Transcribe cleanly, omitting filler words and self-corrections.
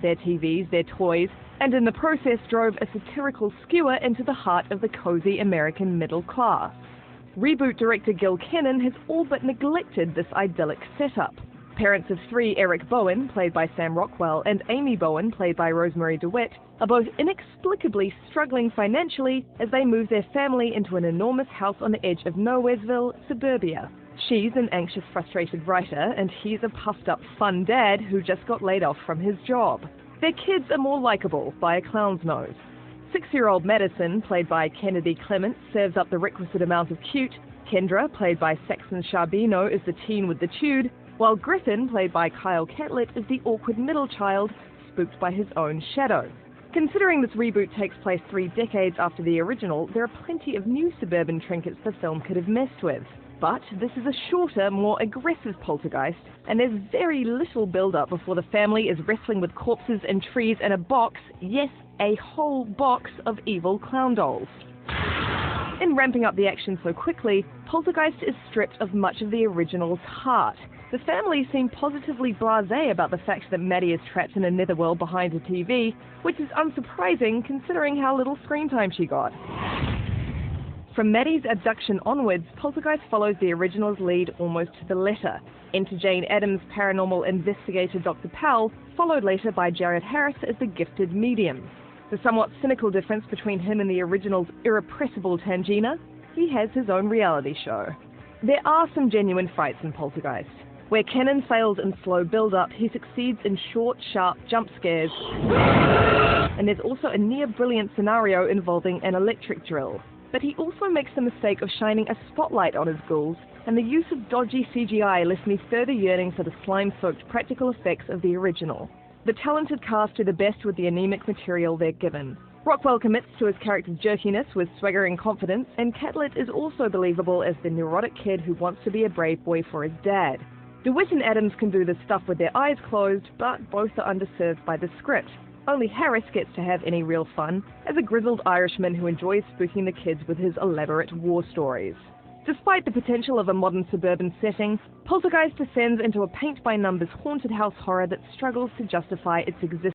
their TVs, their toys, and in the process drove a satirical skewer into the heart of the cozy American middle class. Reboot director Gil Kennan has all but neglected this idyllic setup. Parents of three, Eric Bowen, played by Sam Rockwell, and Amy Bowen, played by Rosemary DeWitt, are both inexplicably struggling financially as they move their family into an enormous house on the edge of Nowheresville, suburbia. She's an anxious, frustrated writer, and he's a puffed-up, fun dad who just got laid off from his job. Their kids are more likable by a clown's nose. 6-year-old Madison, played by Kennedy Clements, serves up the requisite amount of cute. Kendra, played by Saxon Charbino, is the teen with the tude, while Griffin, played by Kyle Catlett, is the awkward middle child, spooked by his own shadow. Considering this reboot takes place 3 decades after the original, there are plenty of new suburban trinkets the film could have messed with. But this is a shorter, more aggressive Poltergeist, and there's very little build-up before the family is wrestling with corpses and trees and a box, yes, a whole box of evil clown dolls. In ramping up the action so quickly, Poltergeist is stripped of much of the original's heart. The family seem positively blasé about the fact that Maddie is trapped in a netherworld behind a TV, which is unsurprising considering how little screen time she got. From Maddie's abduction onwards, Poltergeist follows the original's lead almost to the letter. Enter Jane Addams' paranormal investigator Dr. Powell, followed later by Jared Harris as the gifted medium. The somewhat cynical difference between him and the original's irrepressible Tangina, he has his own reality show. There are some genuine frights in Poltergeist. Where Kennan fails in slow build-up, he succeeds in short, sharp jump scares. And there's also a near-brilliant scenario involving an electric drill. But he also makes the mistake of shining a spotlight on his ghouls, and the use of dodgy CGI left me further yearning for the slime-soaked practical effects of the original. The talented cast do the best with the anemic material they're given. Rockwell commits to his character's jerkiness with swaggering confidence, and Catlett is also believable as the neurotic kid who wants to be a brave boy for his dad. DeWitt and Addams can do this stuff with their eyes closed, but both are underserved by the script. Only Harris gets to have any real fun, as a grizzled Irishman who enjoys spooking the kids with his elaborate war stories. Despite the potential of a modern suburban setting, Poltergeist descends into a paint-by-numbers haunted house horror that struggles to justify its existence.